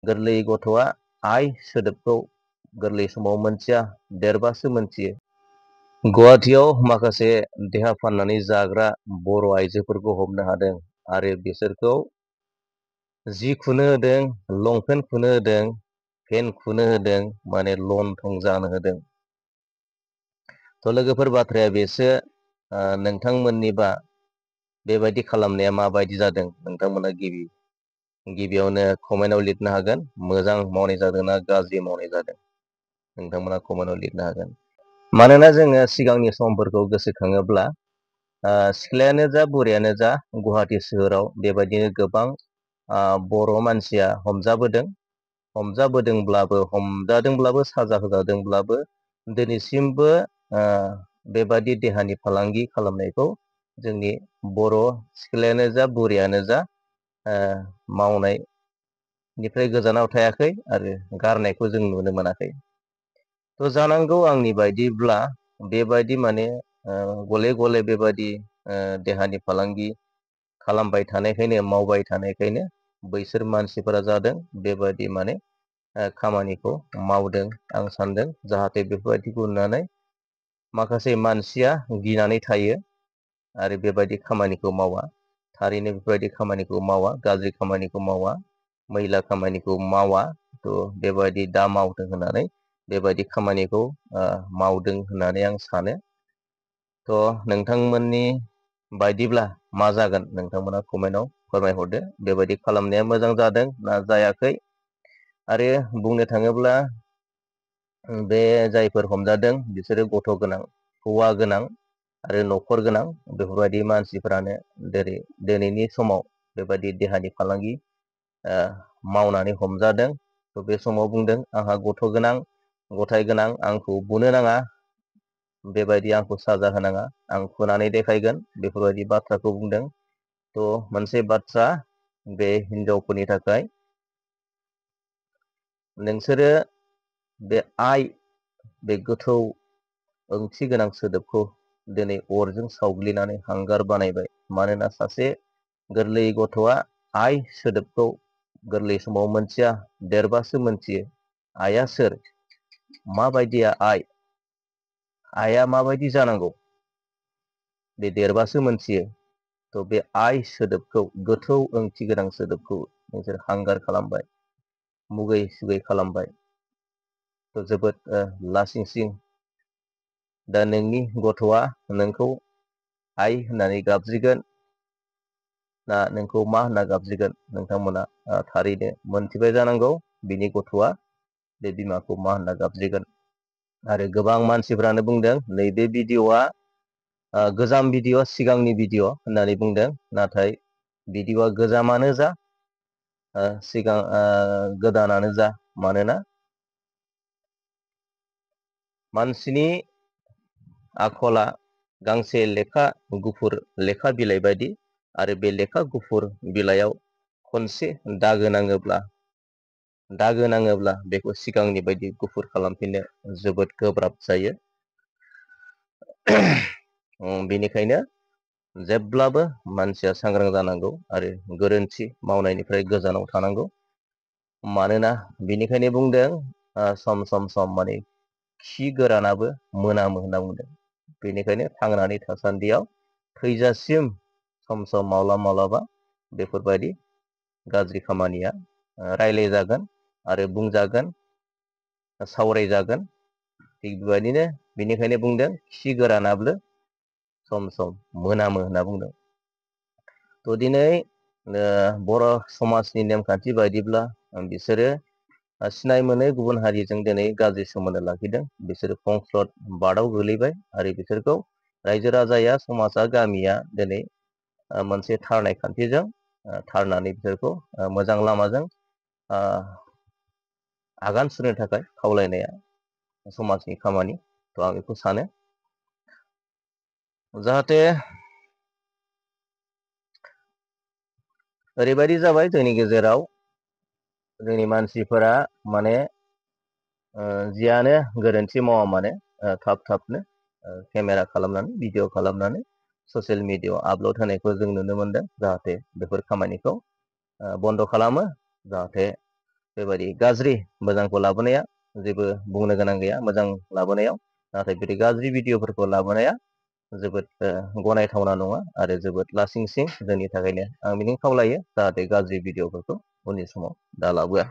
गोरलै गथ'आ आइ सोदोबखौ गोरलै समाव मोनथिया, देरबासो मोनथियो। गुवाहाटियाव माखासे देहा फाननानै जाग्रा बर' आइजोफोरखौ हमनो हादों आरो बिसोरखौ जि खुनो होदों, लंपेन्ट खुनो होदों, पेन्ट खुनो होदों, माने लन थं जानो होदों। थ' लोगोफोर बाथ्राया बेसो, नोंथांमोननिबा बेबायदि खालामनाया माबायदि जादों? नोंथांमोना गिबियावनो कमेन्टआव लिरनो हागोन, मोजां मावनाय जादोंना गाज्रि मावनाय जादों। नोंथांमोना कमेन्टआव लिरनो हागोन। मानोना जोङो सिगांनि समफोरखौ गोसोखाङोब्ला सिख्लायानो जा बुरैयानो जा गुवाहाटि सोहोराव बेबायदिनो गोबां बर' मानसिया हमजादोंब्लाबो साजा होजादोंब्लाबो दिनैसिमबो बेबादि देहानि फालांगि खालामनायखौ जोंनि बर' सिख्लायानो जा बुरैयानो जा मावनायनिफ्राय गोजानाव थायाखै आरो गारनायखौ जों नुनो मोनाखै। थ' जानांगौ आंनि बायदिब्ला बेबायदि माने गले गले बेबायदि देहानि फालांगि खालामबाय थानायखायनो, मावबाय थानायखायनो बैसोर मानसिफोरा जादों बेबायदि माने खामानिखौ मावदों। आं सानदों जाहाथे बेफोरबायदिखौ नुनानै माखासे मानसिया गिनानै थायो आरो बेबायदि खामानिखौ मावा। थारैनो बेफोरबायदि खामानिखौ मावा, गाज्रि खामानिखौ मावा, मैला खामानिखौ मावा। थ' बेबायदि दा मावथों होननानै बेबायदि खामानिखौ मावदों होननानै आं सानो। थ' नोंथांमोननि बायदिब्ला मा जागोन? नोंथांमोना कमेन्टआव फोरमायहरदो। बेबायदि खालामनाया मोजां जादों ना जायाखै? आरो बुंनो थाङोब्ला बे जायफोर हमजादों बिसोरो गथ' गोनां, हौवा गोनां आरो न'खर गोनां बेफोरबायदि मानसिफ्रानो दिनैनि समाव बेबायदि देहानि फालांगि मावनानै हमजादों। थ' बे समाव बुंदों आंहा गथ' गोनां, गथाय गोनां, आंखौ बुनो नाङा, बेबायदि आंखौ साजा होनाङा, आं खुनानै देखायगोन, बेफोरबायदि बाथ्राखौ बुंदों। थ' मोनसे बाथ्रा बे हिनजावफोरनि थाखाय, नोंसोरो बे आइ, बे गोथौ ओंथि गोनां सोदोबखौ दिनै अरजों सावग्लिनानै हांगार बानायबाय। मानोना सासे गोरलै गथ'आ आइ सोदोबखौ गोरलै समाव मोनथिया, देरबासो मोनथियो। आइया सोर? माबायदिया आइ? आइया माबायदि जानांगौ? बे देरबासो मोनथियो। थ' बे आइ सोदोबखौ, गोथौ ओंथि गोनां सोदोबखौ नोंसोर हांगार खालामबाय, मुगै सुगै खालामबाय। थ' जोबोद लासिंसिं। दा नोंनि गथ'आ नोंखौ आइ होननानै गाबज्रिगोन ना नोंखौ मा होनना गाबज्रिगोन? नोंथांमोना थारैनो मोनथिबाय जानांगौ बिनि गथ'आ बे बिमाखौ मा होनना गाबज्रिगोन। आरो गोबां मानसिफ्रानो बुंदों नैबे भिडिअ'आ गोजाम भिडिअ', सिगांनि भिडिअ' होननानै बुंदों। नाथाय भिडिअ'आ गोजामानो जा गोदानानो जा, मानोना मानसिनि आखला गांसे लेखा गुफुर लेखा बिलाइ बायदि, आरो बे लेखा गुफुर बिलाइयाव खनसे दागो नाङोब्ला बेखौ सिगांनि बायदि गुफुर खालामफिननो जोबोद गोब्राब जायो। बेनिखायनो जेब्लाबो मानसिया सांग्रां जानांगौ आरो गोरोन्थि मावनायनिफ्राय गोजानाव थानांगौ। मानोना बिनिखायनो बुंदों सम सम माने खि गोरानाबो मोनामो होनना बुंदों। बेनिखायनो थांनानै थासान्दियाव थैजासिम सम माब्लाबा बेफोरबायदि गाज्रि खामानिया रायलाय जागोन आरो बुंजागोन, सावरायजागोन। थिग बेबायदिनो बेनिखायनो बुंदों खि गोरानाबो सम मोनामो होनना बुंदों। थ' दिनै बर' समाजनि नेमखान्थि बायदिब्ला बिसोरो सिनाय मोनै गुबुन हारिजों दिनै गाज्रि सोमोन्दो लाखिदों। बिसोरो फंस्लद बादाव गोलैबाय आरो बिसोरखौ रायजो राजाया, समाजा, गामिया दिनै मोनसे थारनाय खान्थिजों थारनानै बिसोरखौ मोजां लामाजों आगान सुरनो थाखाय खावलायनाया समाजनि खामानि। थ' आं बेखौ सानो जाहाथे ओरैबायदि जाबाय जोंनि गेजेराव, जोंनि मानसिफोरा माने जियानो गोरोन्थि मावा मानो थाबनो केमेरा खालामनानै, भिडिअ खालामनानै ससियेल मिडियाआव आपल'ड होनायखौ जों नुनो मोनदों। जाहाथे बेफोर खामानिखौ बन्द' खालामो, जाहाथे बेबायदि गाज्रि मोजांखौ लाबोनाया जेबो बुंनो गोनां गैया मोजां लाबोनायाव, नाथाय बिदि गाज्रि भिडिअ'फोरखौ लाबोनाया जोबोद गनायथावना नङा आरो जोबोद लासिंसिं। जोंनि थाखायनो आं मिजिं खावलायो जाहाथे गाज्रि भिडिअ'फोरखौ उननि समाव दा लाबोआ।